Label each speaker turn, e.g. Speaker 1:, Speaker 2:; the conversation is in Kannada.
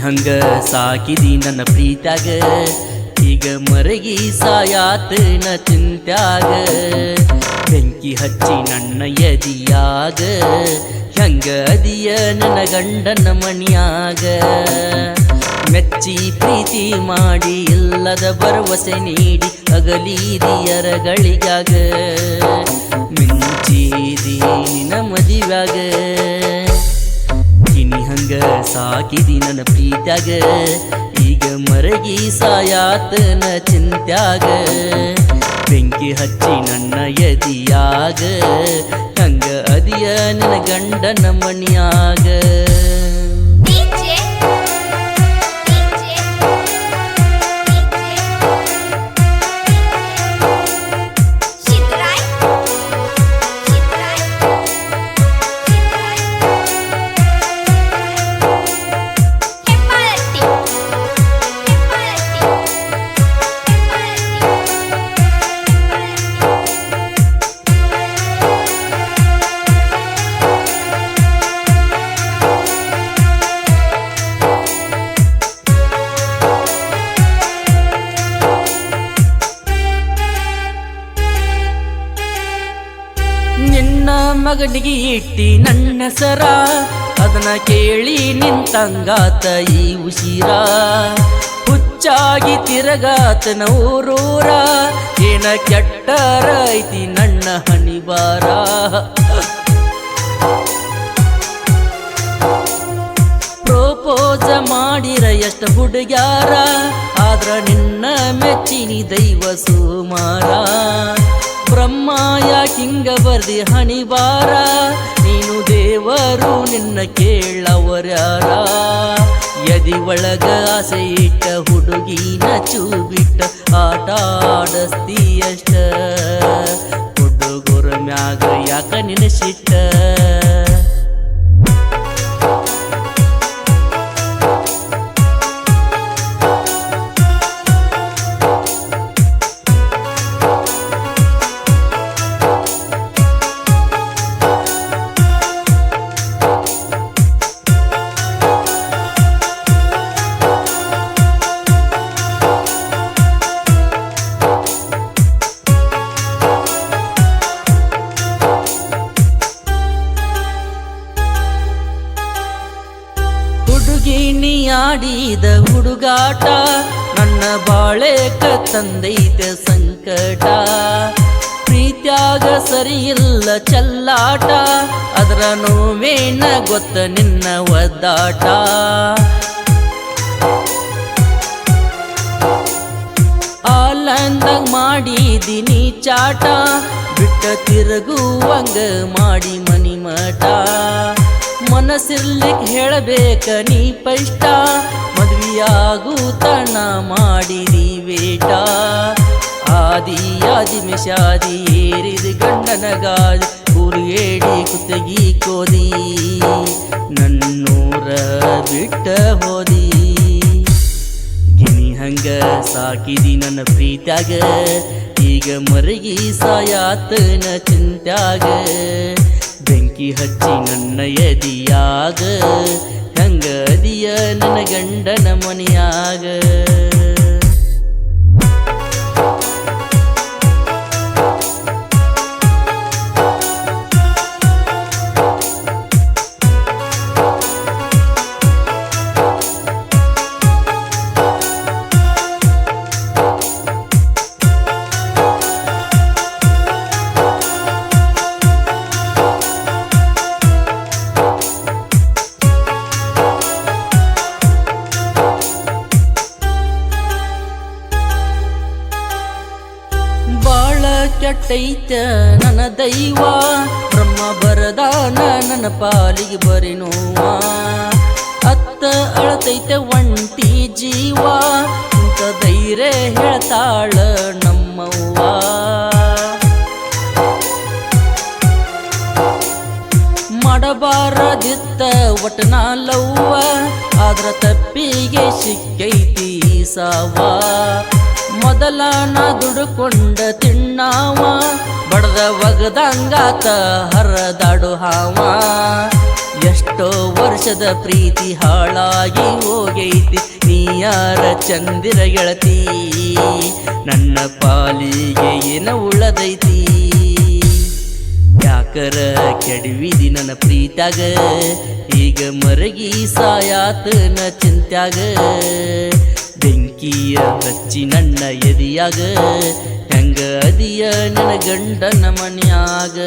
Speaker 1: ಹಂಗ ಸಾಕಿದಿ ನನ್ನ ಪ್ರೀತ್ಯಾಗ, ಈಗ ಮರಗಿ ಸಾಯಾತನ ಚಿಂತ್ಯಾಗ. ಬೆಂಕಿ ಹಚ್ಚಿ ನನ್ನ ಎದಿಯಾಗ, ಹೆಂಗ ಅದಿಯ ನನ್ನ ಗಂಡನ ಮಣಿಯಾಗ. ಮೆಚ್ಚಿ ಪ್ರೀತಿ ಮಾಡಿ ಇಲ್ಲದ ಭರವಸೆ ನೀಡಿ ಅಗಲಿದಿಯರಗಳಿಗಾಗ. ಮಿಂಚಿದಿ ನಿನ್ನ ಮದಿವ್ಯಾಗ, ಗಿನಿ ಹಂಗ ಸಾಕಿದಿ ನನ್ನ ಪ್ರೀತ್ಯಾಗ, ಈಗ ಮರಗಿ ಸಾಯಾತನ ಚಿಂತ್ಯಾಗ. ಬೆಂಕಿ ಹಚ್ಚಿ ನನ್ನ ಎದಿಯಾಗ, ಹಂಗ ಅದಿಯ ನಿನ್ನ ಗಂಡನ ಮಣಿಯಾಗ. ನಿನ್ನ ಮಗನಿಗೆ ಇಟ್ಟಿ ನನ್ನ ಹೆಸರ, ಅದನ್ನ ಕೇಳಿ ನಿಂತಂಗಾತ ಈ ಉಸಿರ. ಹುಚ್ಚಾಗಿ ತಿರಗಾತನ ಊರೂರ, ಏನ ಕೆಟ್ಟರ ಐತಿ ನನ್ನ ಹಣಿಬಾರ. ಪ್ರಪೋಸ ಮಾಡಿರ ಎಷ್ಟ ಹುಡುಗ್ಯಾರ, ಆದ್ರ ನಿನ್ನ ಮೆಚ್ಚಿನಿ ದೈವ ಸುಮಾರ. ಬ್ರಹ್ಮಾಯ ಹಿಂಗ ಬರ್ದಿ ಹಣಿಬಾರ, ನೀನು ದೇವರು ನಿನ್ನ ಕೇಳವರ್ಯಾರ. ಎದಿ ಒಳಗ ಆಸೆ ಇಟ್ಟ ಹುಡುಗಿನ ಚೂಬಿಟ್ಟ ಆಟ ಆಡಸ್ತೀಯಷ್ಟ. ಹುಡುಗರ ಮ್ಯಾಗ ಯಾಕ ನಿನ್ನ ಸಿಟ್ಟ. ಹುಡುಗಿನಿ ಆಡಿದ ಹುಡುಗಾಟ, ನನ್ನ ಬಾಳೆಕ ತಂದೈತೆ ಸಂಕಟ. ಪ್ರೀತ್ಯಾಗ ಸರಿಯಿಲ್ಲ ಚಲ್ಲಾಟ, ಅದರ ನೋವೇನ ಗೊತ್ತ ನಿನ್ನ ಒದ್ದಾಟ. ಆಲಂದಾಗ ಮಾಡಿದಿನಿ ಚಾಟ, ಬಿಟ್ಟ ತಿರುಗುವಂಗ ಮಾಡಿ ಮನಿ ಮಠ. ಮನಸ್ಸಿರ್ಲಿಕ್ಕೆ ಹೇಳಬೇಕ ನೀ ಪೈಷ್ಟ, ಮದ್ವಿಯಾಗೂತನ ಮಾಡಿದಿ ವೇಟ. ಆದಿ ಮಿಷಾದಿ ಏರಿದ ಗಂಡನ ಗಾದಿ, ಊರಿಗೇಡಿ ಕುತ್ತಗಿ ಕೋದಿ ನನ್ನೂರ ಬಿಟ್ಟ ಹೋದಿ. ಗಿನಿ ಹಂಗ ಸಾಕಿದಿ ನನ್ನ ಪ್ರೀತ್ಯಾಗ, ಈಗ ಮರಗಿ ಸಾಯಾತನ ಚಿಂತ್ಯಾಗ. ಬೆಂಕಿ ಹಚ್ಚಿ ನನ್ನ ಎದಿಯಾಗ, ಹಂಗ ಅದಿಯ ನನ್ನ ಗಂಡನ ಮನೆಯಾಗ. ಕೆಟ್ಟೈತ ನನ್ನ ದೈವ, ಬ್ರಹ್ಮ ಬರದಾನ ನನ್ನ ಪಾಲಿಗೆ ಬರಿ ನೋವ. ಅತ್ತ ಅಳತೈತೆ ಒಂಟಿ ಜೀವ, ಇಂಥ ಧೈರ್ಯ ಹೇಳ್ತಾಳ ನಮ್ಮವ್ವ. ಮಾಡಬಾರದಿತ್ತ ಒಟನಾಲವ್ವ, ಆದ್ರ ತಪ್ಪಿಗೆ ಸಿಕ್ಕೈತಿ ಸಾವ. ಮೊದಲ ನಾ ದುಡುಕೊಂಡ ತಿಣ್ಣಾವ, ಬಡದ ಒಗದಂಗಾತ ಹರದಾಡು ಹಾವ. ಎಷ್ಟೋ ವರ್ಷದ ಪ್ರೀತಿ ಹಾಳಾಗಿ ಹೋಗೈತಿ, ನೀ ಯಾರ ಚಂದಿರ ಗೆಳತಿ, ನನ್ನ ಪಾಲಿಗೆ ಏನ ಉಳದೈತಿ. ಯಾಕರ ಕೆಡವಿದಿ ನನ್ನ ಪ್ರೀತ್ಯಾಗ, ಈಗ ಮರಗಿ ಸಾಯಾತನ ಚಿಂತ್ಯಾಗ. ಬೆಂಕಿಯ ಹಚ್ಚಿ ನನ್ನ ಎದಿಯಾಗ, ಹೆಂಗ ಅದಿಯ ನನ್ನ ಗಂಡನ ಮನ್ಯಾಗ.